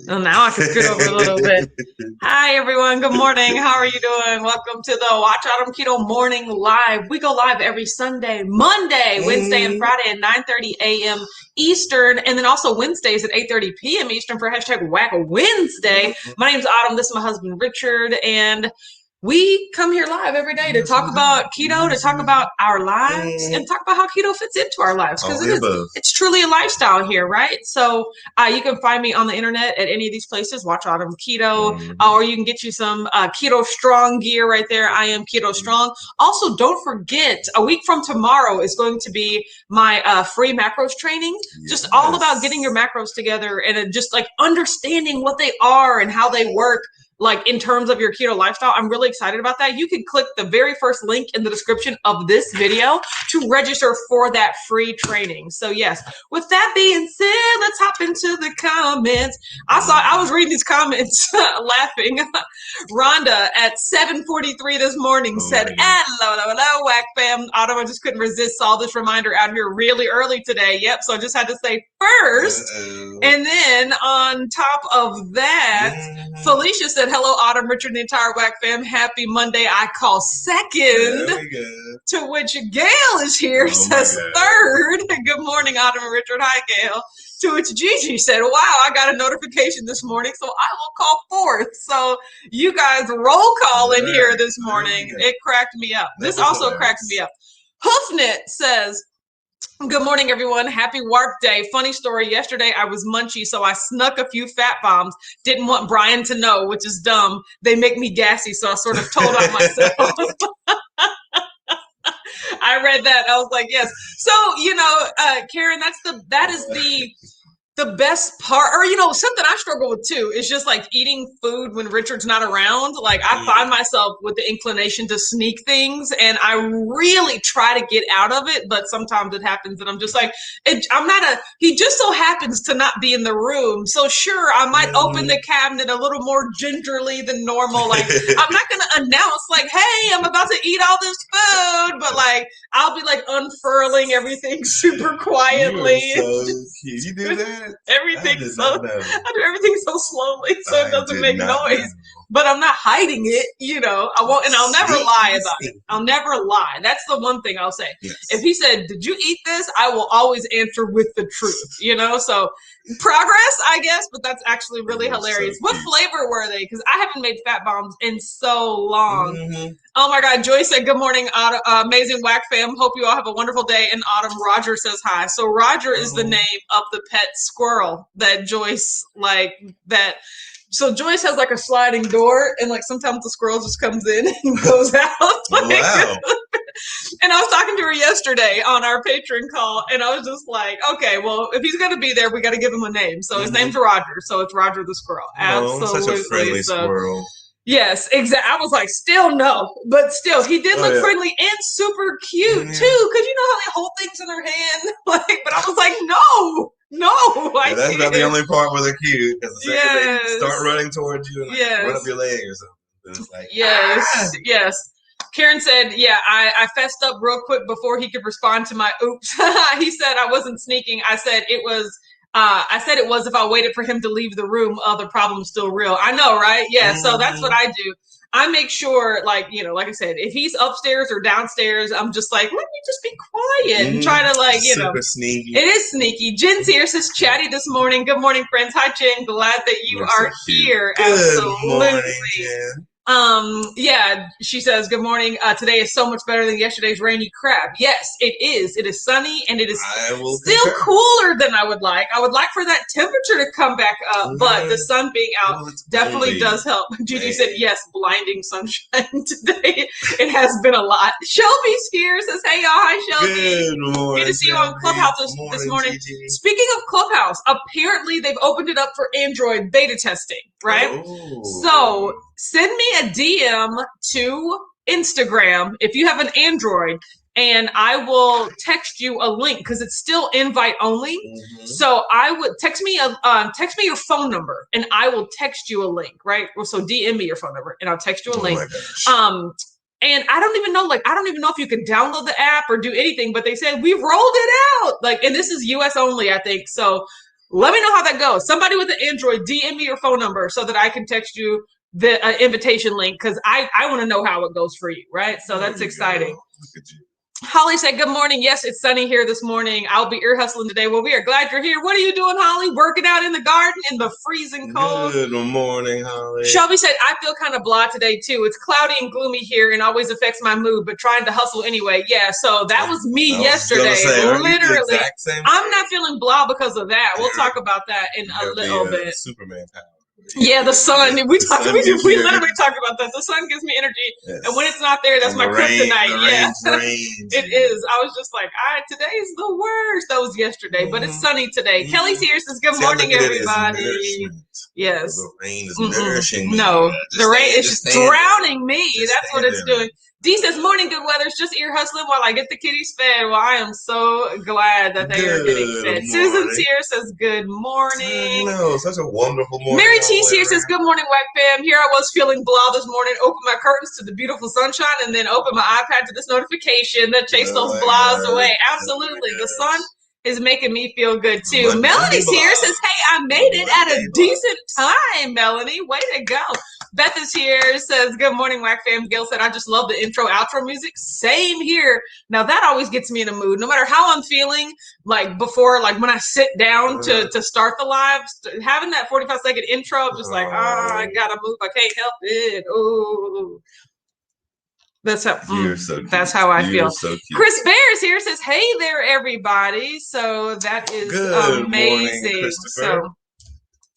Well, now I can scoot over a little bit. Hi, everyone. Good morning. How are you doing? Welcome to the Watch Autumn Keto Morning Live. We go live every Sunday, Monday, Wednesday, and Friday at 9:30 a.m. Eastern, and then also Wednesdays at 8:30 p.m. Eastern for hashtag Whack Wednesday. My name is Autumn. This is my husband, Richard, and we come here live every day to talk about keto, to talk about our lives, and talk about how keto fits into our lives, because it's truly a lifestyle here, right? So you can find me on the internet at any of these places, Watch Autumn Keto, or you can get you some Keto Strong gear right there. I am Keto Strong. Also, don't forget, a week from tomorrow is going to be my free macros training, just all about getting your macros together and just like understanding what they are and how they work, like in terms of your keto lifestyle. I'm really excited about that. You can click the very first link in the description of this video to register for that free training. So yes, with that being said, let's hop into the comments. I was reading these comments laughing. Rhonda at 7:43 this morning said, hello, Whack fam. Autumn, I just couldn't resist. Saw this reminder out here really early today. Yep, so I just had to say first. And then on top of that, Felicia said, hello, Autumn, Richard, and the entire Whack fam. Happy Monday. I call second. To which Gail is here, says third. Good morning, Autumn and Richard. Hi, Gail. To which Gigi said, wow, I got a notification this morning, so I will call fourth. So you guys roll call in here this morning. It cracked me up. This also cracked me up. Hoofnit says, good morning, everyone. Happy work day. Funny story. Yesterday, I was munchy, so I snuck a few fat bombs. Didn't want Brian to know, which is dumb. They make me gassy, so I sort of told on myself. I read that. I was like, yes. So, Karen, that is the best part, or something I struggle with too is just like eating food when Richard's not around. Like I find myself with the inclination to sneak things, and I really try to get out of it, but sometimes it happens and I'm just like, he just so happens to not be in the room, so sure, I might open the cabinet a little more gingerly than normal. Like I'm not gonna announce like, hey, I'm about to eat all this food, but like I'll be like unfurling everything super quietly. So cute. You do that? I do everything so slowly so it doesn't make noise, but I'm not hiding it, I won't, and I'll never lie about it. I'll never lie. That's the one thing I'll say. Yes. If he said, did you eat this? I will always answer with the truth, so progress, I guess, but that's actually really hilarious. What flavor were they? Because I haven't made fat bombs in so long. Oh my God, Joyce said, good morning, amazing Whack fam. Hope you all have a wonderful day. And Autumn, Roger says hi. So Roger is the name of the pet squirrel that Joyce So Joyce has like a sliding door, and like sometimes the squirrel just comes in and goes out. Wow. And I was talking to her yesterday on our Patreon call, and I was just like, okay, well, if he's going to be there, we got to give him a name. So his name's Roger. So it's Roger the squirrel. Absolutely. Such a friendly squirrel. Yes, exactly. I was like, still no, but still, he did look friendly and super cute too, because you know how they hold things in their hand. But I was like, no. That's not the only part where they're cute. Because the second they start running towards you and run up your leg or something. It's like, yes. Karen said, I fessed up real quick before he could respond to my oops. He said I wasn't sneaking. I said it was if I waited for him to leave the room, the problem's still real. I know, right? Yeah. So that's what I do. I make sure, like I said, if he's upstairs or downstairs, I'm just like, let me just be quiet and try to super sneaky. It is sneaky. Jen's here, says chatty this morning. Good morning, friends. Hi, Jen. Glad that you are here. Good Absolutely. Morning, Jen. Yeah, she says, good morning. Today is so much better than yesterday's rainy crap. Yes, it is. It is sunny and it is still cooler than I would like. I would like for that temperature to come back up, but the sun being out definitely does help. Gigi said, yes, blinding sunshine today. It has been a lot. Shelby's here, says, hey y'all, hi Shelby. Good morning. Good to see you on Clubhouse this morning. Speaking of Clubhouse, apparently they've opened it up for Android beta testing, right? Oh. So send me a DM to Instagram if you have an Android, and I will text you a link because it's still invite only. Mm-hmm. So I would text me your phone number, and I will text you a link, right? So DM me your phone number, and I'll text you a link. And I don't even know if you can download the app or do anything, but they said we've rolled it out. And this is US only, I think. So let me know how that goes. Somebody with an Android, DM me your phone number so that I can text you the invitation link, because I want to know how it goes for you, right? So that's exciting. Look at you. Holly said, good morning. Yes, it's sunny here this morning. I'll be ear hustling today. Well, we are glad you're here. What are you doing, Holly? Working out in the garden in the freezing cold? Good morning, Holly. Shelby said, I feel kind of blah today, too. It's cloudy and gloomy here and always affects my mood, but trying to hustle anyway. Yeah, so that was me yesterday. Literally. I'm not feeling blah because of that. We'll talk about that in a little bit. Superman power. Yeah, the sun. We literally talk about that. The sun gives me energy, and when it's not there, that's my kryptonite. Yeah, it is. I was just like, today is the worst. That was yesterday, but it's sunny today. Kelly's here, says, good morning, everybody. Yes. The rain is nourishing. No, the rain is just drowning me. That's what it's doing. Dee says, morning, good weather. It's just ear hustling while I get the kitties fed. Well, I am so glad that they are getting fed. Susan's here, says, good morning. No, such a wonderful morning. Mary T's here, says, good morning, Whack Fam. Here I was feeling blah this morning. Open my curtains to the beautiful sunshine and then open my iPad to this notification that chased those blahs away. Absolutely. The sun is making me feel good, too. Melanie's here, says, hey, I made it at a decent time, Melanie. Way to go. Beth is here, says, good morning, Whack Fam. Gail said, I just love the intro, outro music. Same here. Now, that always gets me in a mood. No matter how I'm feeling, before, when I sit down to start the live, having that 45-second intro, I'm just I got to move. I can't help it. Oh. That's how that's how I feel. So Chris Bear is here, says, hey there, everybody. So that is amazing. Morning, so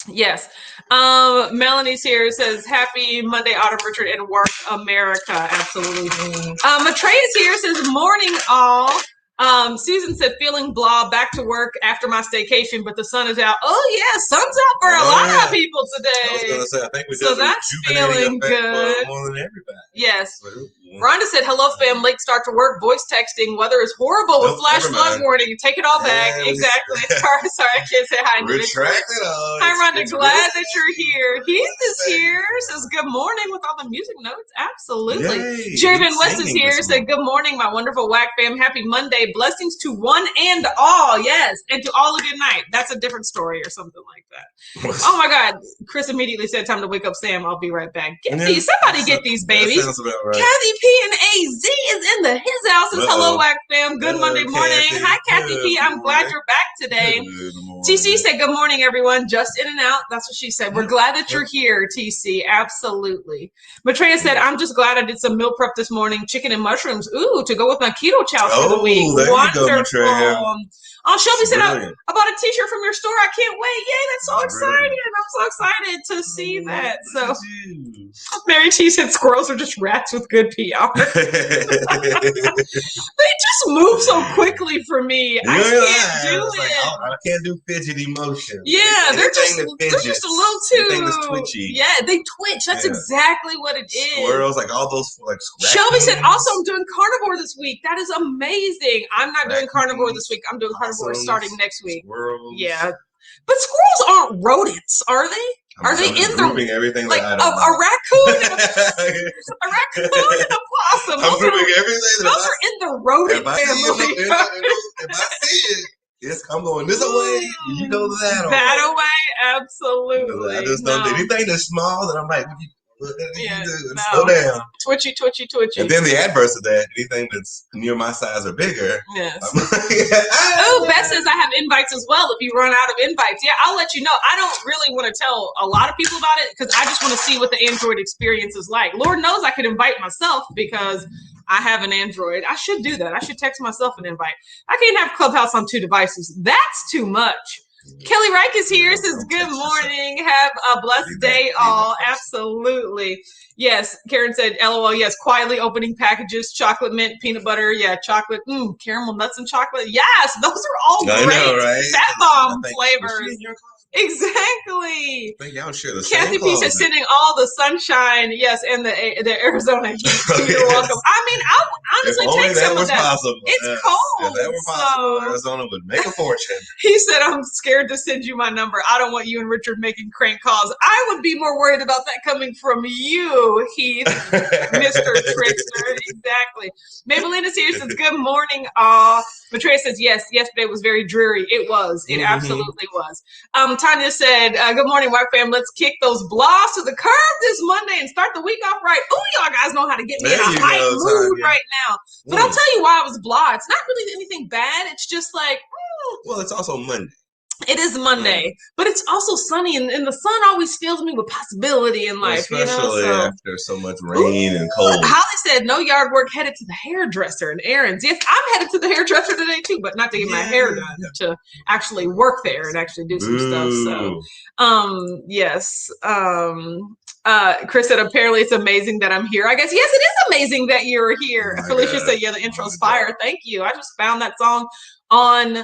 yes. Melanie's here, says, happy Monday, Autumn, Richard, and Work America. Absolutely. Matreya's here, says, morning, all. Susan said, feeling blah, back to work after my staycation, but the sun is out. Oh, yeah, sun's out for a lot of people today. I was going to say, I think we so that's feeling good. More than everybody. Yes. Rhonda said, hello, fam. Late start to work. Voice texting. Weather is horrible with flash flood warning. Take it all back. Exactly. Sorry, I can't say hi. Retract it all. Hi, Rhonda. Glad that you're here. Heath is here. Says, good morning with all the music notes. Absolutely. Jerry Van West is here. Said, good morning, my wonderful Whack fam. Happy Monday. Blessings to one and all. Yes. And to all of your night. That's a different story or something like that. Oh, my God. Chris immediately said, time to wake up Sam. I'll be right back. Somebody get these babies. That sounds about right. Kathy P and AZ is in his house. Hello, Whack fam. Good Monday morning. Kathy. Hi, Kathy P. I'm glad you're back today. TC said, good morning, everyone. Just in and out. That's what she said. We're glad that you're here, TC. Absolutely. Matreya said, I'm just glad I did some meal prep this morning. Chicken and mushrooms. Ooh, to go with my keto chow for the week. Wonderful. Oh, Shelby said, I bought a t-shirt from your store. I can't wait. Yay, that's so exciting. I'm so excited to see that. So Mary T said squirrels are just rats with good PR. They just move so quickly for me. I can't do it. I can't do fidgety motion. Yeah, they're just a little too. That's twitchy. Yeah, they twitch. That's exactly what it is. Squirrels, all those Shelby said, also, I'm doing carnivore this week. That is amazing. I'm not doing carnivore this week. I'm doing carnivore starting next week. Squirrels. Yeah. But squirrels aren't rodents, are they? Are they in the everything a raccoon and a raccoon and a possum? I'm grouping everything. Those are in the rodent family. If I see it, yes, I'm going this way. You go that way. That way, absolutely. I just don't do anything that's small that I'm like, Slow down. Twitchy. And then the adverse of that, anything that's near my size or bigger. Yes. Oh, Beth says I have invites as well if you run out of invites. Yeah, I'll let you know. I don't really want to tell a lot of people about it because I just want to see what the Android experience is like. Lord knows I could invite myself because I have an Android. I should do that. I should text myself an invite. I can't have Clubhouse on 2 devices. That's too much. Kelly Reich is here. Says, good morning. Have a blessed day, all. Absolutely. Yes. Karen said, LOL. Yes. Quietly opening packages. Chocolate mint, peanut butter. Yeah. Chocolate. Caramel nuts and chocolate. Yes. Those are all great. I know, right? Fat bomb flavors. Exactly. I think y'all share the Kathy same P says sending all the sunshine, yes, and the Arizona heat. You're welcome. I mean, I'll honestly take some of that. Possible. It's cold. If that were possible, Arizona would make a fortune. He said, I'm scared to send you my number. I don't want you and Richard making crank calls. I would be more worried about that coming from you, Heath, Mr. Trickster. Exactly. Maybelline is here. Says, good morning, all. Matrea says, yes, yesterday was very dreary. It was. It absolutely was. Tanya said, good morning, White Fam. Let's kick those blogs to the curb this Monday and start the week off right. Oh, y'all guys know how to get me in a hype mood right now. But I'll tell you why I was blah. It's not really anything bad. It's just like, well, it's also Monday. It is Monday, but it's also sunny, and the sun always fills me with possibility in life. Especially after so much rain and cold. Holly said, no yard work, headed to the hairdresser and errands. Yes, I'm headed to the hairdresser today too, but not to get my hair done, to actually work there and actually do some stuff. So, yes. Chris said, apparently it's amazing that I'm here. I guess, yes, it is amazing that you're here. Felicia said, yeah, the intro's fire. Thank you. I just found that song on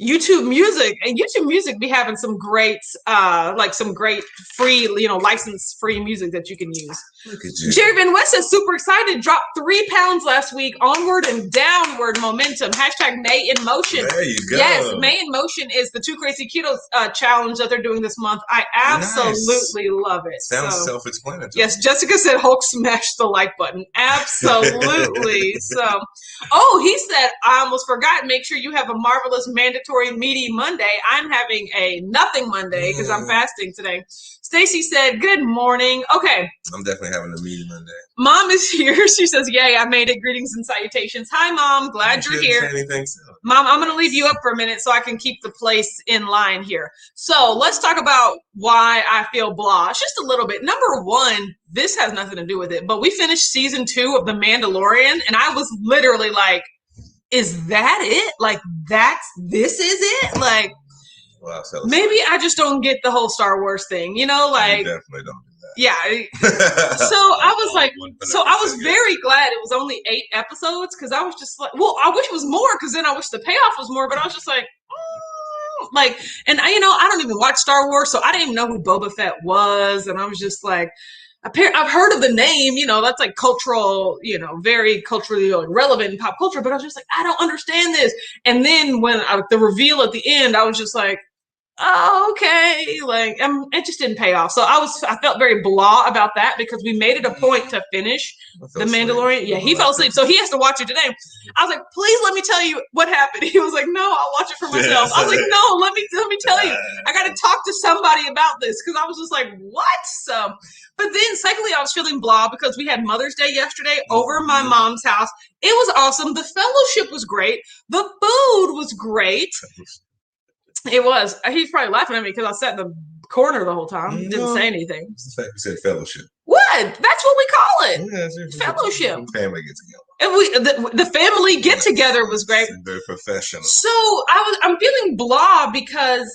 YouTube Music, and YouTube Music be having some great, like some great free, license free music that you can use. Look at you. Jerry Van West is super excited. Dropped 3 pounds last week. Onward and downward momentum. Hashtag May in Motion. There you go. Yes, May in Motion is the 2 Crazy Keto challenge that they're doing this month. I absolutely love it. Sounds self-explanatory. Yes, Jessica said Hulk smashed the like button. Absolutely. So, he said, I almost forgot. Make sure you have a marvelous mandatory meaty Monday. I'm having a nothing Monday because I'm fasting today. Stacy said, good morning. Okay. I'm definitely having a meeting Monday. Mom is here. She says, yay, I made it. Greetings and salutations. Hi, Mom. Glad you're here. Mom, I'm going to leave you up for a minute so I can keep the place in line here. So let's talk about why I feel blah. Just a little bit. Number one, this has nothing to do with it, but we finished season 2 of The Mandalorian, and I was literally like, is that it? Like, this is it? Like, well, maybe I just don't get the whole Star Wars thing, like. You definitely don't do that. Yeah. So I was like, I was very glad it was only 8 episodes because I was just like, well, I wish it was more because then I wish the payoff was more, but I was just like, and I don't even watch Star Wars, so I didn't even know who Boba Fett was, and I was just like, I've heard of the name, that's like cultural, very culturally relevant in pop culture, but I was just like, I don't understand this. And then when the reveal at the end, I was just like, oh, okay. Like, it just didn't pay off. So I felt very blah about that because we made it a point to finish The Mandalorian. Yeah, he fell asleep. So he has to watch it today. I was like, please let me tell you what happened. He was like, no, I'll watch it for myself. I was like, no, let me tell you. I got to talk to somebody about this because I was just like, what? So, but then secondly, I was feeling blah because we had Mother's Day yesterday over at my mom's house. It was awesome. The fellowship was great. The food was great. It was. He's probably laughing at me because I sat in the corner the whole time. Didn't say anything. It's the fact you said fellowship. What? That's what we call it. Yeah, fellowship. Family get together. And the family get together was great. It's very professional. So I'm feeling blah because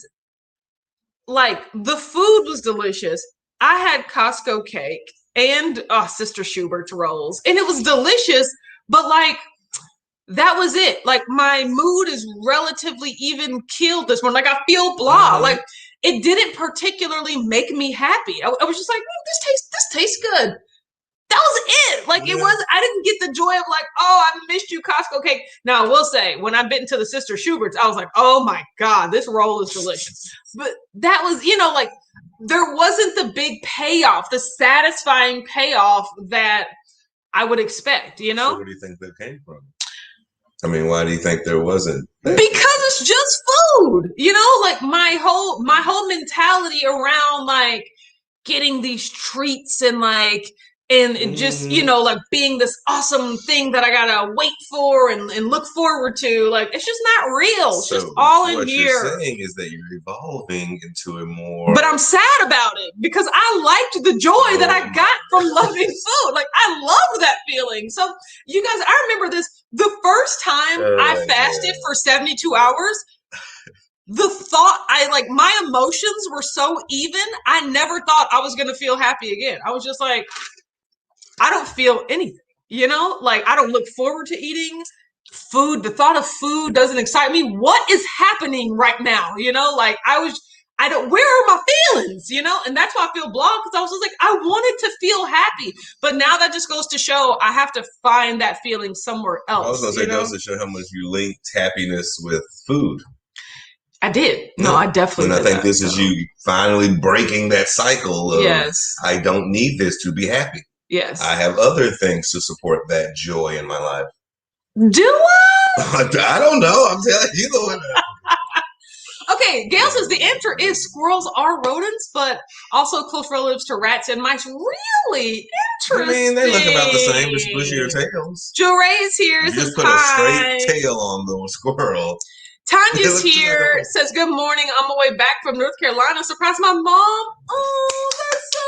like the food was delicious. I had Costco cake and Sister Schubert's rolls, and it was delicious. But like. That was it. Like my mood is relatively even keeled this morning. Like I feel blah. Like it didn't particularly make me happy. I was just like, this tastes good. That was it. Like it was. I didn't get the joy of like, oh, I missed you, Costco cake. Now I will say, when I bit into the Sister Schubert's, I was like, oh my God, this roll is delicious. But that was, like there wasn't the big payoff, the satisfying payoff that I would expect. So where do you think that came from? I mean, why do you think there wasn't? Because it's just food, like my whole mentality around like getting these treats and like, and it just, you know, like being this awesome thing that I gotta wait for and look forward to. Like, it's just not real. It's just all in here. What you're saying is that you're evolving into a more... But I'm sad about it because I liked the joy that I got from loving food. Like, I love that feeling. So, you guys, I remember this. The first time I fasted for 72 hours, the thought, my emotions were so even, I never thought I was going to feel happy again. I was just like, I don't feel anything, you know? Like, I don't look forward to eating food. The thought of food doesn't excite me. What is happening right now? You know, like, where are my feelings, you know? And that's why I feel blah, because I was just like, I wanted to feel happy. But now that just goes to show I have to find that feeling somewhere else. I was going to say, it goes to show how much you linked happiness with food. I did. No, I definitely did. And I think this is you finally breaking that cycle of, I don't need this to be happy. Yes. I have other things to support that joy in my life. Do I? I don't know. I'm telling you the one. Okay, Gail says the answer is squirrels are rodents, but also close relatives to rats and mice. Really interesting. I mean, they look about the same, just bushier tails. Joe Ray is here. You just put a straight tail on the squirrel. Tanya's here, says, good morning. On my way back from North Carolina. Surprised my mom. Oh, that's so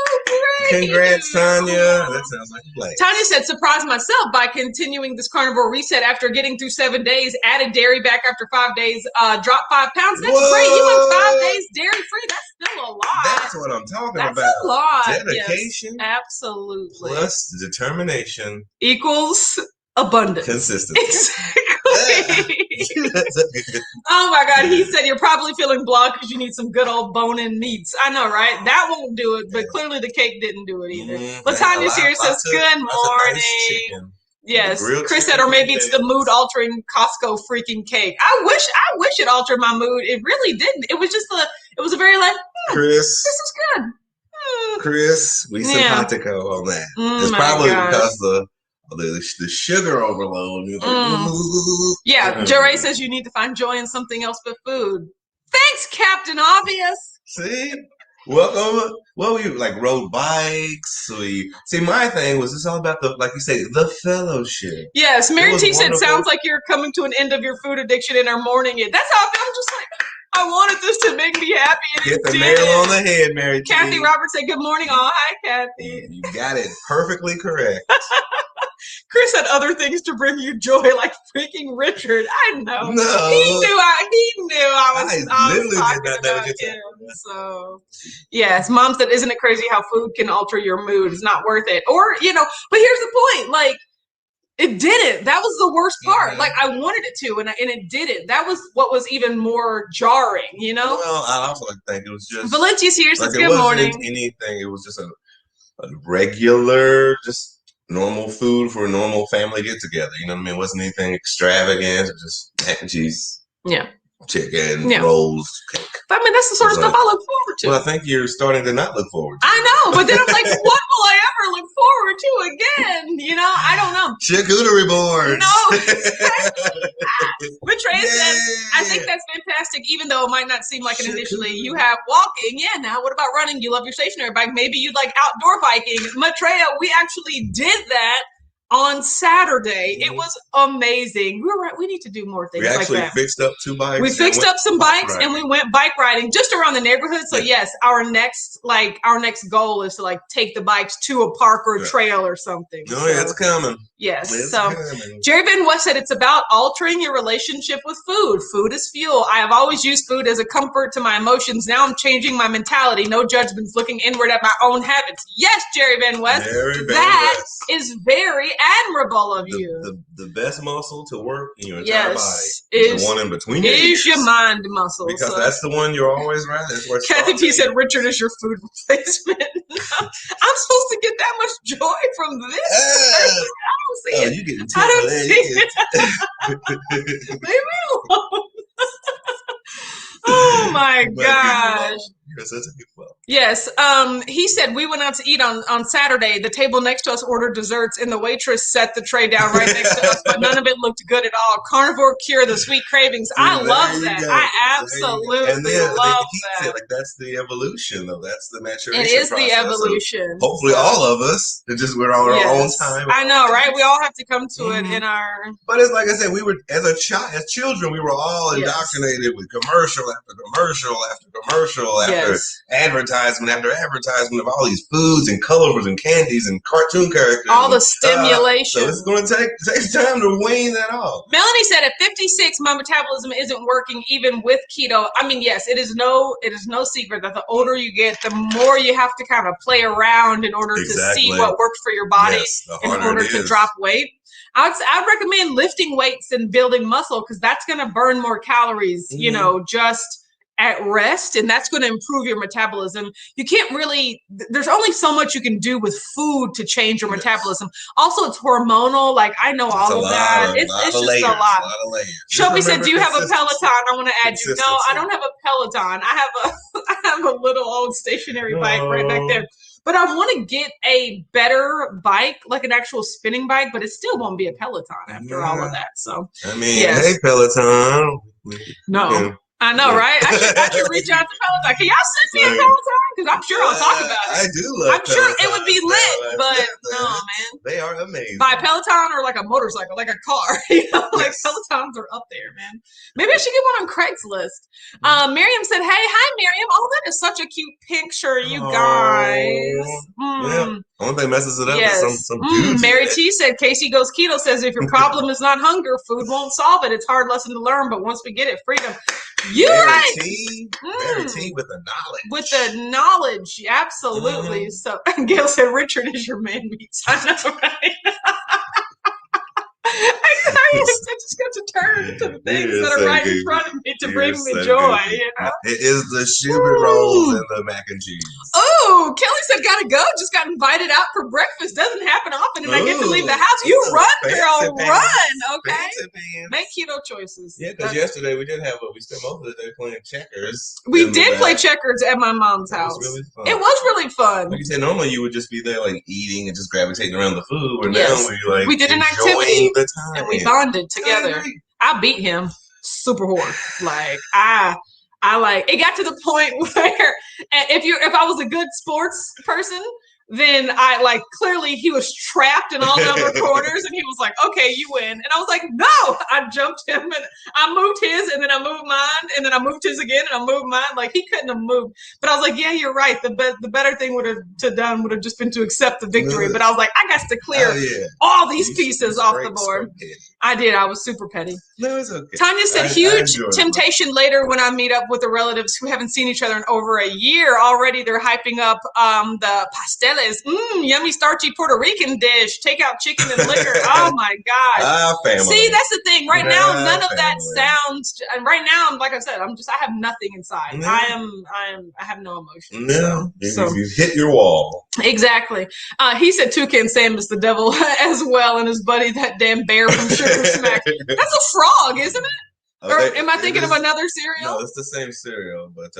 great. Congrats, Tanya. That sounds like a play. Tanya said, surprised myself by continuing this carnivore reset after getting through 7 days, added dairy back after 5 days, dropped 5 pounds. That's great. You went 5 days dairy-free. That's still a lot. That's what I'm talking about. That's a lot. Dedication. Yes, absolutely. Plus determination. Equals abundance. Consistency. Exactly. Oh my God, he said you're probably feeling blah because you need some good old bone-in meats. I know, right? That won't do it, but clearly the cake didn't do it either. Latanya's here, says good morning. Nice yes, Chris said, or maybe it's the mood-altering Costco freaking cake. I wish it altered my mood. It really didn't. It was just it was a very like, Chris, this is good. Chris, we simpatico on that. It's probably because the sugar overload. Yeah, Jerry says you need to find joy in something else but food. Thanks, Captain Obvious. See, welcome. Well, we rode bikes. My thing was it's all about like you say, the fellowship. Yes, Mary T said, sounds like you're coming to an end of your food addiction and are mourning it. That's how I feel. I'm just like, I wanted this to make me happy. And get the nail on the head, Mary T. Kathy Roberts said, good morning. Oh, hi, Kathy. You got it perfectly correct. Chris had other things to bring you joy, like freaking Richard. I know. No. He knew I was literally talking did not about him. So, yes, Mom said, isn't it crazy how food can alter your mood? It's not worth it. Or, but here's the point. Like, it didn't. That was the worst part. Like, I wanted it to, and it didn't. That was what was even more jarring, Well, I also think it was just... Valencia's here, says good morning. Anything. It was just a regular, just normal food for a normal family get-together. You know what I mean? It wasn't anything extravagant. It was just mac and cheese. Yeah. Chicken, rolls, cake. I mean, that's the sort of stuff I look forward to. Well, I think you're starting to not look forward to. I know, but then I'm like, what will I ever look forward to again? I don't know. Charcuterie boards. No. But Trey said, I think that's fantastic, even though it might not seem like it initially. You have walking. Yeah, now what about running? You love your stationary bike. Maybe you'd like outdoor biking. Maitreya, we actually did that on Saturday. It was amazing. We were right. We need to do more things like that. We actually fixed up 2 bikes. We fixed up some bikes and we went bike riding just around the neighborhood. So yes, our next goal is to take the bikes to a park or a trail or something. Oh, yeah, it's coming. Yes. Jerry Van West said it's about altering your relationship with food. Food is fuel. I have always used food as a comfort to my emotions. Now I'm changing my mentality. No judgments, looking inward at my own habits. Yes, Jerry Van West. That is very admirable of you. The best muscle to work in your entire body is the one in between your ears. Your mind muscle. Because that's the one you're always right. Kathy P said Richard is your food replacement. I'm supposed to get that much joy from this? I don't see it. You getting I don't see it. Leave me alone. Oh my gosh. Yes. He said we went out to eat on Saturday. The table next to us ordered desserts, and the waitress set the tray down right next to us, but none of it looked good at all. Carnivore cure the sweet cravings. See, I love there you that. go. I There you go. absolutely And then love he said, that. like, that's the evolution, though. That's the It maturation is the process. So evolution. hopefully, So, all of us, we're on our own yes. time. I know, right? We all have to come to it Mhm. in our. But it's like I said, we were as children, we were all Yes. indoctrinated with commercial after commercial after commercial after Yes. advertisement after advertisement of all these foods and colors and candies and cartoon characters. All the and, stimulation. so it's going to take time to wean that off. Melanie said at 56, my metabolism isn't working even with keto. I mean, yes, it is no secret that the older you get, the more you have to kind of play around in order to see what works for your body in order to drop weight. I'd recommend lifting weights and building muscle because that's going to burn more calories, you know, just at rest, and that's going to improve your metabolism. You can't really, there's only so much you can do with food to change your metabolism. Also, it's hormonal. Like, I know all of that. It's just layers, a lot. A lot of layers. Shelby said, do you have a Peloton? I want to add you. No, I don't have a Peloton. I have a little old stationary bike right back there. But I want to get a better bike, like an actual spinning bike, but it still won't be a Peloton after all of that. So, I mean, hey, Peloton. No. I know, right? I should reach out to Peloton. Can y'all send me a Peloton? Because I'm sure I'll talk about it. I do love I'm sure it would be lit, but no, man. They are amazing. Buy a Peloton or like a motorcycle, like a car. You know, like Pelotons are up there, man. Maybe I should get one on Craigslist. Miriam said, hey, hi, Miriam. Oh, that is such a cute picture, you guys. Yeah. Only thing messes it up is some dudes. Mary T said, Casey Goes Keto says, if your problem is not hunger, food won't solve it. It's a hard lesson to learn, but once we get it, freedom. You're right. Mary T with the knowledge. With the knowledge, absolutely. So Gail said, Richard is your man meat. I know, right? I just got to turn to the things that are right in front of me to bring me joy. You know? It is the sugar rolls and the mac and cheese. Oh, Kelly said, gotta go. Just got invited out for breakfast. Doesn't happen often, and I get to leave the house. You run, girl, run. Okay. Make keto choices. Yeah, because yesterday we did have we spent most of the day playing checkers. We did play checkers at my mom's house. It was really fun. Like you said, normally you would just be there like eating and just gravitating around the food. But now we did an activity the time. And we bonded together. I beat him super hard. Like I like it got to the point where if I was a good sports person, then I like clearly he was trapped in all the other corners and he was like, okay, you win. And I was like, no, I jumped him and I moved his and then I moved mine and then I moved his again and I moved mine. Like he couldn't have moved. But I was like, yeah, you're right. The better thing would have just been to accept the victory. But I was like, I got to clear all these pieces off the board. I did. I was super petty. No, it's okay. Tanya said, huge temptation later when I meet up with the relatives who haven't seen each other in over a year. Already they're hyping up the pasteles. Yummy starchy Puerto Rican dish. Take out chicken and liquor. Oh my gosh. See, that's the thing. Right now, none of that sounds. And right now, like I said, I have nothing inside. I have no emotion. No, so you hit your wall. Exactly. He said Toucan Sam is the devil as well, and his buddy that damn bear from Sugar Smack. That's a frog, isn't it? Or am I thinking of another cereal? No, it's the same cereal, but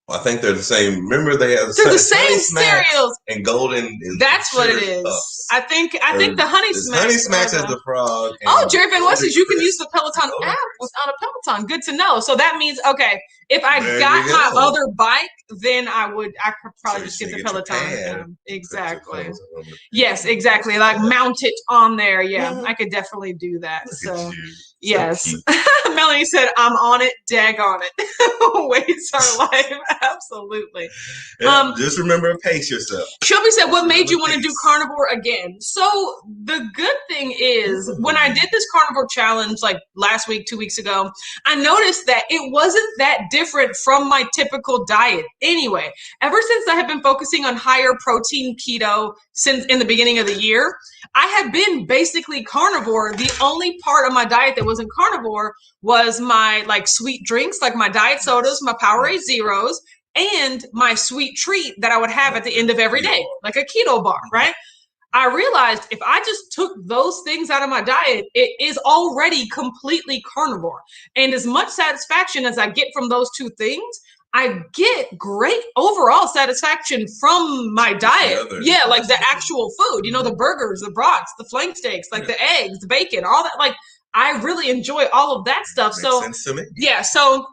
I think they're the same. Remember, they're the same cereals. And golden. That's what it is. Ups. I think the Honey Smacks. Honey Smacks is the frog. Oh, Jerry Van West says you can use the Peloton app without a Peloton. Good to know. So that means if I got my other bike, then I could probably just get the Peloton. Exactly. Yes, exactly. Like mount it on there. Yeah, I could definitely do that. So yes. Melanie said, I'm on it, dag on it. Weights are life. Absolutely. Just remember and pace yourself. Shelby said, what made you want to do carnivore again? So the good thing is when I did this carnivore challenge like last week, 2 weeks ago, I noticed that it wasn't that different from my typical diet. Anyway, ever since I have been focusing on higher protein keto since in the beginning of the year, I have been basically carnivore. The only part of my diet that wasn't carnivore was my like sweet drinks, like my diet sodas, my Powerade Zeros, and my sweet treat that I would have at the end of every day, like a keto bar, right? I realized if I just took those things out of my diet, it is already completely carnivore. And as much satisfaction as I get from those two things, I get great overall satisfaction from my diet. Yeah, like the actual food, you know, the burgers, the brats, the flank steaks, like the eggs, the bacon, all that. Like, I really enjoy all of that stuff. Makes so, sense to me. yeah, so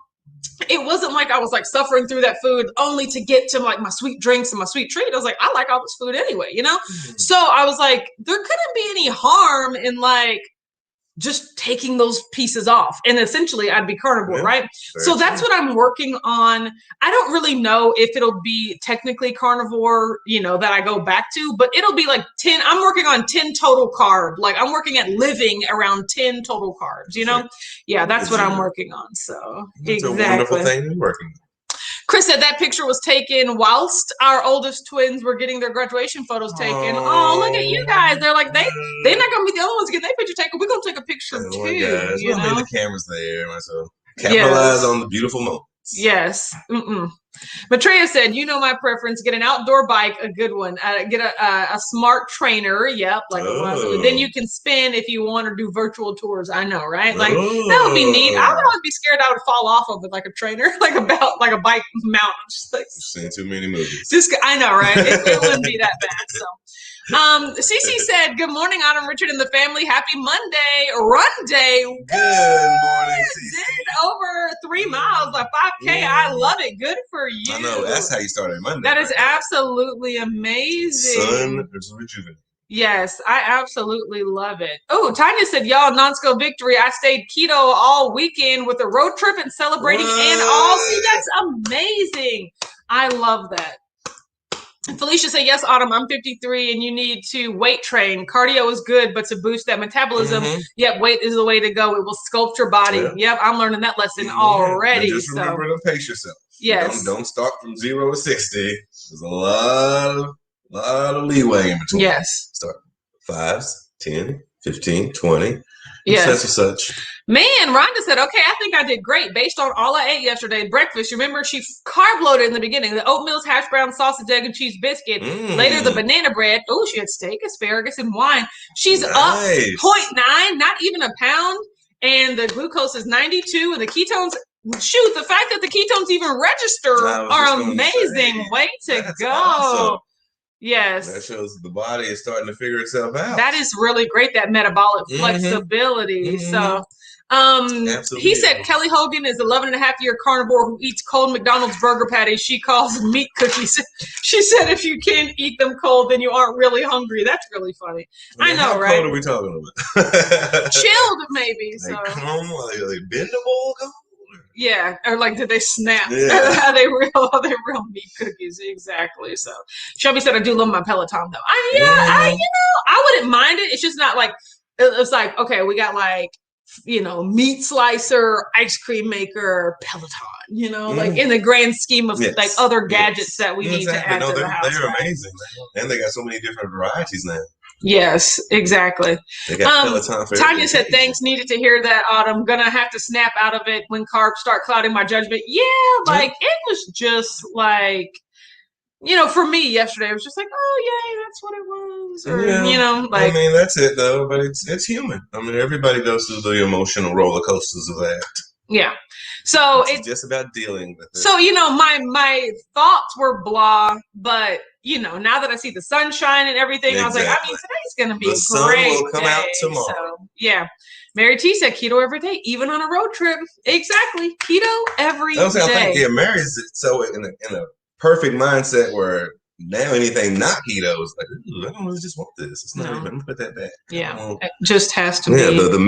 it wasn't like I was like suffering through that food only to get to like my sweet drinks and my sweet treat. I was like, I like all this food anyway, you know? So I was like, there couldn't be any harm in like just taking those pieces off, and essentially I'd be carnivore, right? So that's what I'm working on. I don't really know if it'll be technically carnivore, you know, that I go back to, but it'll be like 10. I'm working on 10 total carb. Like I'm working at living around 10 total carbs, you know? Yeah, that's what I'm working on. So it's a wonderful thing to be working on. Chris said that picture was taken whilst our oldest twins were getting their graduation photos taken. Oh, look at you guys. They're like, they're not going to be the only ones getting their picture taken. We're going to take a picture too. It's going to be the cameras there. So capitalize on the beautiful moments. Yes. Matreya said, you know my preference, get an outdoor bike, a good one. Get a smart trainer. Yep. Like then you can spin if you want or do virtual tours. I know, right? Like that would be neat. I would always be scared I would fall off of it like a trainer, like a bike mountain. Just like, seen too many movies. I know, right? It wouldn't be that bad. So Cece said, good morning, Autumn, Richard, and the family. Happy Monday. Run day. Good morning, Cece. Did over 3 miles, like 5K. I love it. Good for you. I know. That's how you started Monday. That is absolutely amazing. Sun is rejuvenating. Yes, I absolutely love it. Oh, Tanya said, y'all, non-scope victory. I stayed keto all weekend with a road trip and celebrating and all. See, that's amazing. I love that. Felicia said, yes, Autumn, I'm 53 and you need to weight train. Cardio is good, but to boost that metabolism, yep, weight is the way to go. It will sculpt your body. Yep, I'm learning that lesson already. And just remember to pace yourself. Yes. Don't start from 0 to 60. There's a lot of leeway in between. Yes. Start 5s, 10, 15, 20. Yes. Such. Man, Rhonda said, okay, I think I did great based on all I ate yesterday. Breakfast, remember, she carb loaded in the beginning. The oatmeal, hash brown, sausage, egg, and cheese biscuit. Later, the banana bread. Oh, she had steak, asparagus, and wine. She's up 0.9, not even a pound. And the glucose is 92. And the ketones, shoot, the fact that the ketones even register are amazing. Way to go. Awesome. Yes. That shows the body is starting to figure itself out. That is really great, that metabolic flexibility. So he said Kelly Hogan is 11-and-a-half-year carnivore who eats cold McDonald's burger patties she calls meat cookies. She said if you can't eat them cold, then you aren't really hungry. That's really funny. I know, how right? How cold are we talking about? Chilled, maybe. Like bendable cold? Yeah, or like, did they snap? Yeah. Are they real meat cookies? Exactly. So Shelby said, I do love my Peloton though. I wouldn't mind it. It's just not like, it's like, okay, we got like, you know, meat slicer, ice cream maker, Peloton, you know, like in the grand scheme of like other gadgets that we need to add to the house. They're amazing. And they got so many different varieties now. Yes, exactly. They got Peloton for Tanya said, thanks, needed to hear that, Autumn. Gonna have to snap out of it when carbs start clouding my judgment. Yeah, like it was just like, you know, for me yesterday, it was just like, oh, yay, that's what it was. Or, you know, like. I mean, that's it, though, but it's human. I mean, everybody goes through the emotional roller coasters of that. Yeah. So it's just about dealing with it. So, you know, my thoughts were blah, but, you know, now that I see the sunshine and everything, I was like, I mean, today's going to be great. The sun will come out tomorrow. So, yeah. Mary T said keto every day, even on a road trip. Exactly. Keto every day. I think, Mary's so in a perfect mindset where now anything not keto is like, I don't really just want this. It's not even put that back. Yeah, it just has to be. Yeah, the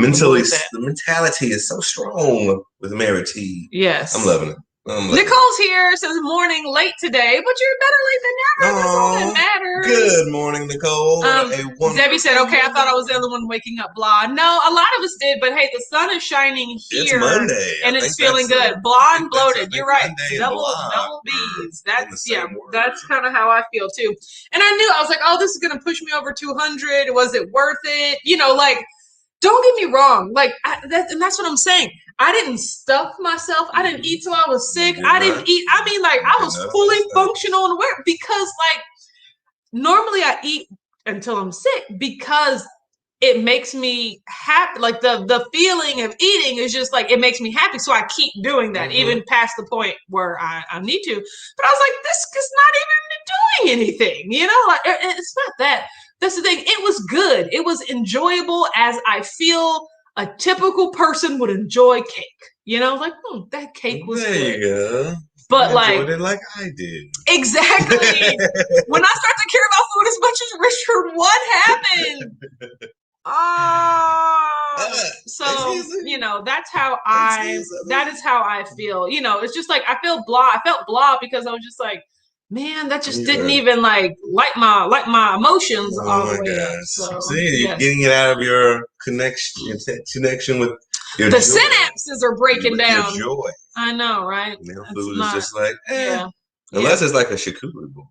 mentality is so strong with Mary T. Yes, I'm loving it. Nicole's here, says morning late today, but you're better late than never. That's all that matters. Good morning, Nicole. Debbie said, okay, I thought I was the other one waking up blah. No, a lot of us did, but hey, the sun is shining here. It's Monday. And it's feeling good. Blah and bloated. You're right. Double B's. That's kind of how I feel too. And I knew, I was like, oh, this is going to push me over 200. Was it worth it? You know, like, don't get me wrong. Like, that's what I'm saying. I didn't stuff myself. I didn't eat till I was sick. I didn't eat. I mean, like, I was fully functional and aware because, like, normally I eat until I'm sick because it makes me happy. Like the feeling of eating is just like, it makes me happy. So I keep doing that, even past the point where I need to. But I was like, this is not even doing anything, you know? Like, it's not that. That's the thing. It was good. It was enjoyable, as I feel a typical person would enjoy cake. You know, like, that cake was there good. You go. But I enjoyed it like I did. Exactly. When I start to care about food as much as Richard, what happened? So you know, that's how that is how I feel. You know, it's just like I felt blah because I was just like, man, that just didn't even like light my emotions all the way up. So, see, you're getting it out of your connection with your the joy. Synapses are breaking down. Your joy. I know, right? Now food is just like, yeah. Unless it's like a charcuterie board.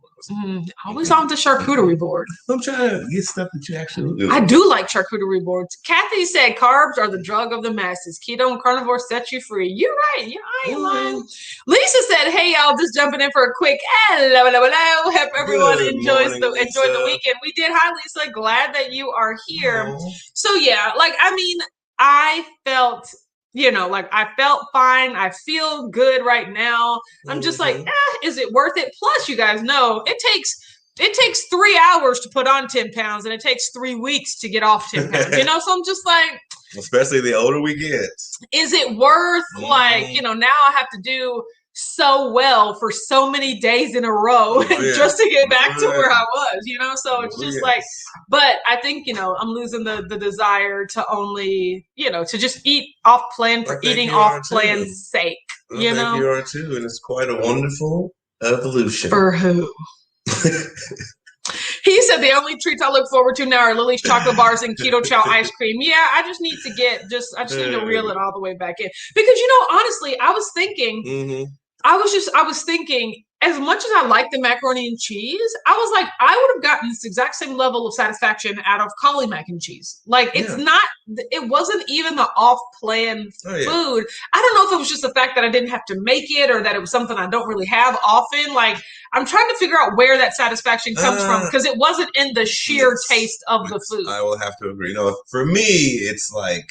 Always on the charcuterie board. I'm trying to get stuff that you actually do. I do like charcuterie boards. Kathy said carbs are the drug of the masses. Keto and carnivore set you free. You're right. Yeah, I ain't lying. Lisa said, hey, y'all, just jumping in for a quick hello. Hope everyone enjoys the weekend. We did. Hi, Lisa. Glad that you are here. So, yeah, like, I mean, I felt... You know, like I felt fine. I feel good right now. I'm just like, is it worth it? Plus, you guys know it takes 3 hours to put on 10 pounds and it takes 3 weeks to get off 10 pounds, you know? So I'm just like, especially the older we get, is it worth like, you know, now I have to do so well for so many days in a row just to get back to where I was, you know? So it's just like, but I think, you know, I'm losing the desire to only, you know, to just eat off plan for eating off plan's sake, you know? You are too, and it's quite a wonderful evolution. For who? He said the only treats I look forward to now are Lily's chocolate bars and Keto Chow ice cream. Yeah, I just need to I just need to reel it all the way back in. Because, you know, honestly, I was thinking, I was thinking, as much as I like the macaroni and cheese, I was like, I would have gotten this exact same level of satisfaction out of cauli mac and cheese. Like, it wasn't even the off-plan food. I don't know if it was just the fact that I didn't have to make it or that it was something I don't really have often. Like, I'm trying to figure out where that satisfaction comes from because it wasn't in the sheer taste of the food. I will have to agree. You know, for me, it's like,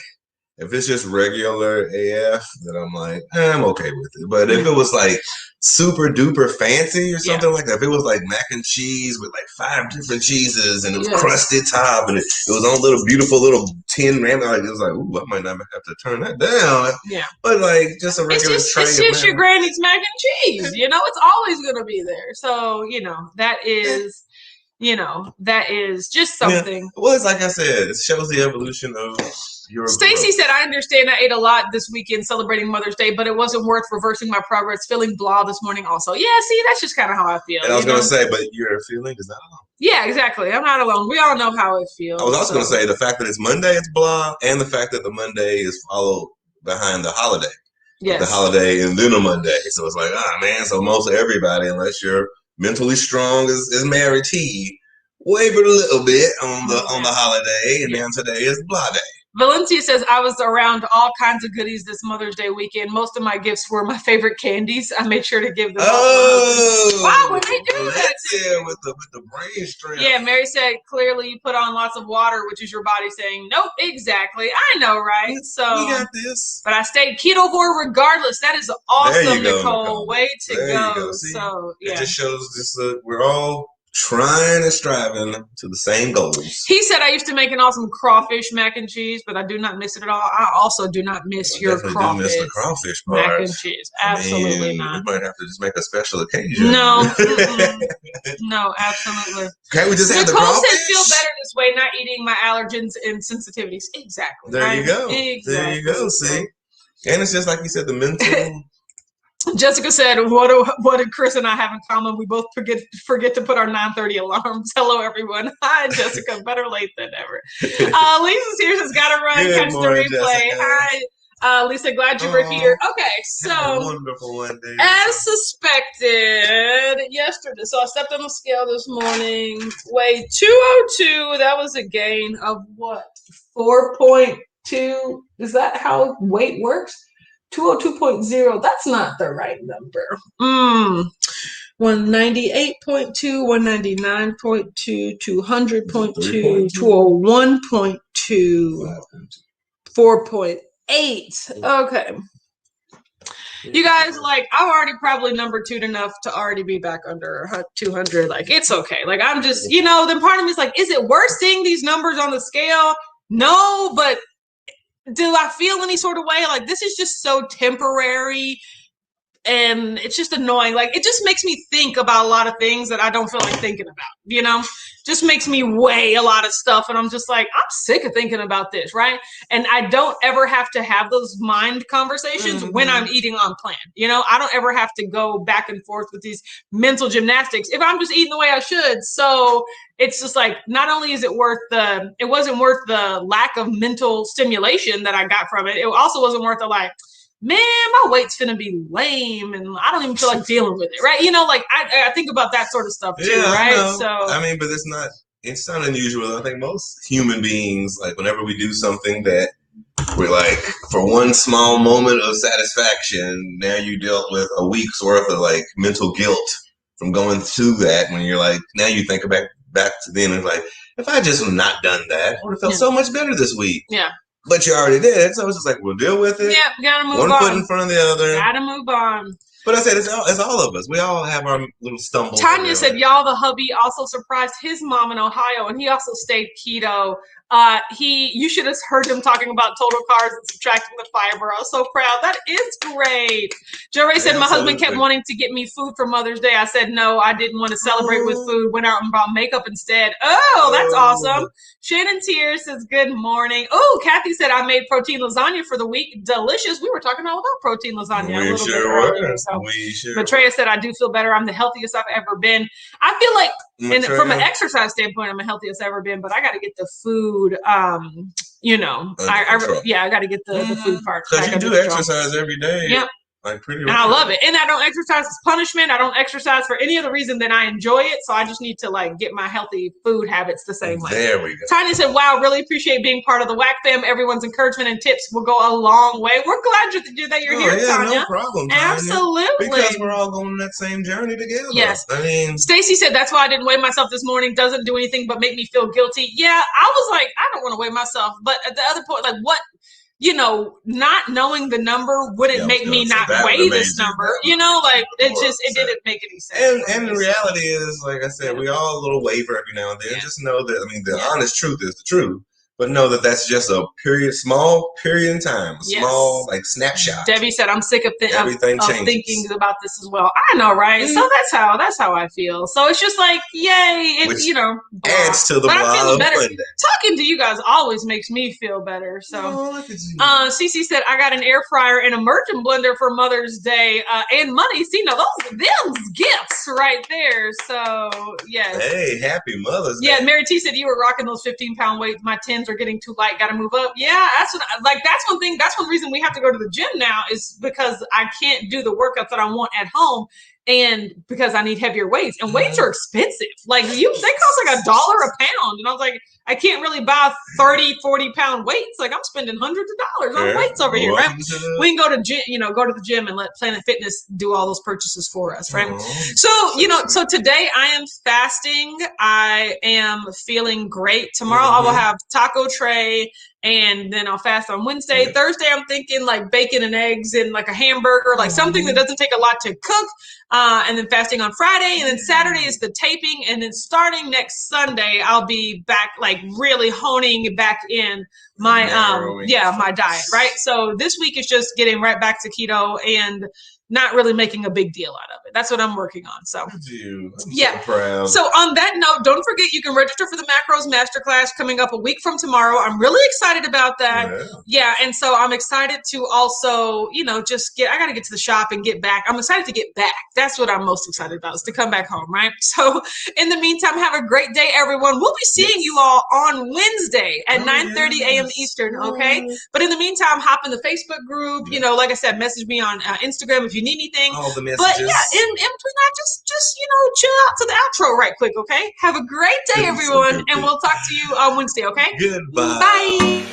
if it's just regular AF, then I'm like, I'm okay with it. But if it was like super duper fancy or something like that, if it was like mac and cheese with like 5 different cheeses and it was crusted top and it was on little beautiful little tin ramen, like, it was like, ooh, I might not have to turn that down. Yeah. But like just a regular tray it's just your granny's mac and cheese. You know, it's always going to be there. So, you know, that is... You know, that is just something. Yeah. Well, it's like I said, it shows the evolution of your Stacy said, I understand I ate a lot this weekend celebrating Mother's Day, but it wasn't worth reversing my progress. Feeling blah this morning also. Yeah, see, that's just kind of how I feel. And I was going to say, but your feeling is not alone. Yeah, exactly. I'm not alone. We all know how it feels. I was also going to say the fact that it's Monday, it's blah, and the fact that the Monday is followed behind the holiday. Yes. The holiday and then a Monday. So it's like, man, so most everybody, unless you're mentally strong as Mary T, wavered a little bit on the holiday, and then today is blah day. Valencia says, I was around all kinds of goodies this Mother's Day weekend. Most of my gifts were my favorite candies. I made sure to give them. Wow, when they do that. Yeah, with the brain strength. Yeah, Mary said, clearly you put on lots of water, which is your body saying, nope, exactly. I know, right? So we got this. But I stayed ketovore regardless. That is awesome, Nicole. Way to go. See, so, yeah. It just shows this, we're all trying and striving to the same goals. He said, I used to make an awesome crawfish mac and cheese, but I do not miss it at all. I also do not miss your crawfish. Miss the crawfish part. Mac and cheese. Absolutely not. We might have to just make a special occasion. No. No, absolutely. Okay, we just have the Nicole crawfish. said, feel better this way, not eating my allergens and sensitivities. Exactly. There you go. Exactly. There you go, see? And it's just like you said, the mental... Jessica said, what did Chris and I have in common? We both forget to put our 9:30 alarms. Hello, everyone. Hi, Jessica. Better late than never. Lisa's here. She's got to run. Catch the replay. Jessica. Hi, Lisa. Glad you were here. Okay, so wonderful one day. As suspected yesterday, so I stepped on the scale this morning. Weighed 202. That was a gain of what? 4.2. Is that how weight works? 202.0, that's not the right number. 198.2, 199.2, 200.2, 201.2, 4.8. Okay. You guys, like, I'm already probably number 2 enough to already be back under 200. Like, it's okay. Like, I'm just, then part of me is like, is it worth seeing these numbers on the scale? No, but do I feel any sort of way? Like, this is just so temporary. And it's just annoying. Like, it just makes me think about a lot of things that I don't feel like thinking about, just makes me weigh a lot of stuff. And I'm just like, I'm sick of thinking about this, right? And I don't ever have to have those mind conversations when I'm eating on plan. I don't ever have to go back and forth with these mental gymnastics if I'm just eating the way I should. So it's just like, not only is it wasn't worth the lack of mental stimulation that I got from it. It also wasn't worth the man, my weight's finna be lame and I don't even feel like dealing with it, right? I think about that sort of stuff too, right? So I mean, but it's not unusual. I think most human beings, like whenever we do something that we're like, for one small moment of satisfaction, now you dealt with a week's worth of like mental guilt from going through that. When you're like, now you think back to then and like, if I just not done that, I would have felt so much better this week. Yeah. But you already did, so it's just like, we'll deal with it. Yeah, gotta move on. One foot in front of the other. Gotta move on. But I said, it's all of us. We all have our little stumbles. Tanya said, y'all, the hubby also surprised his mom in Ohio, and he also stayed keto. You should have heard him talking about total carbs and subtracting the fiber. I was so proud. That is great. Joe Ray said, my husband kept wanting to get me food for Mother's Day. I said, no, I didn't want to celebrate with food. Went out and bought makeup instead. Oh, that's awesome. Shannon Tears says, good morning. Oh, Kathy said, I made protein lasagna for the week. Delicious. We were talking all about protein lasagna a little bit earlier. So. Matreya said, I do feel better. I'm the healthiest I've ever been. I feel like, and from an exercise standpoint, I'm the healthiest I've ever been, but I got to get the food, I got to get the food part. Because you do exercise every day. Yep. Like pretty and I love it. And I don't exercise as punishment. I don't exercise for any other reason than I enjoy it. So I just need to get my healthy food habits the same way. There we go. Tanya said, wow, really appreciate being part of the WAC fam. Everyone's encouragement and tips will go a long way. We're glad that you're here, Tanya. No problem, Tanya. Absolutely. Because we're all going on that same journey together. Yes. I mean, Stacy said, that's why I didn't weigh myself this morning. Doesn't do anything but make me feel guilty. Yeah, I was like, I don't want to weigh myself. But at the other point, what? Not knowing the number wouldn't make me not weigh this number. It didn't make any sense. And the reality is, like I said, we all a little waver every now and then. Yeah. Just know that, the honest truth is the truth. But know that that's just a small period in time, small snapshot. Debbie said, "I'm sick of thinking about this as well." I know, right? Mm-hmm. So that's how I feel. So it's just like, yay! It's adds to the but I'm feeling better. Monday. Talking to you guys always makes me feel better. So, Cece said, "I got an air fryer and immersion blender for Mother's Day and money. See, those gifts right there. So yes. Hey, happy Mother's Day. Yeah, Mary T said you were rocking those 15-pound weights. My 10s are getting too light. Got to move up. Yeah, that's one thing. That's one reason we have to go to the gym now is because I can't do the workouts that I want at home. And because I need heavier weights, and weights are expensive. They cost like $1 a pound. And I was like, I can't really buy 30, 40-pound weights. I'm spending hundreds of dollars on weights over here, right? We can go to the gym and let Planet Fitness do all those purchases for us, right? So today I am fasting. I am feeling great. Tomorrow I will have taco tray, and then I'll fast on Wednesday. Yeah. Thursday I'm thinking bacon and eggs and a hamburger, something that doesn't take a lot to cook. And then fasting on Friday, and then Saturday is the taping, and then starting next Sunday, I'll be back really honing back in my my diet, right? So this week is just getting right back to keto and not really making a big deal out of it. That's what I'm working on. So I'm so proud. So on that note, don't forget you can register for the Macros Masterclass coming up a week from tomorrow. I'm really excited about that. Yeah, and so I'm excited to also, I got to get to the shop and get back. I'm excited to get back. That's what I'm most excited about, is to come back home, right? So in the meantime, have a great day, everyone. We'll be seeing you all on Wednesday at 9:30 a.m. Eastern, okay? But in the meantime, hop in the Facebook group. Like I said, message me on Instagram if you need anything. All the messages. But yeah, in between that, just chill out to the outro right quick, okay? Have a great day, everyone, and we'll talk to you on Wednesday, okay? Goodbye. Bye.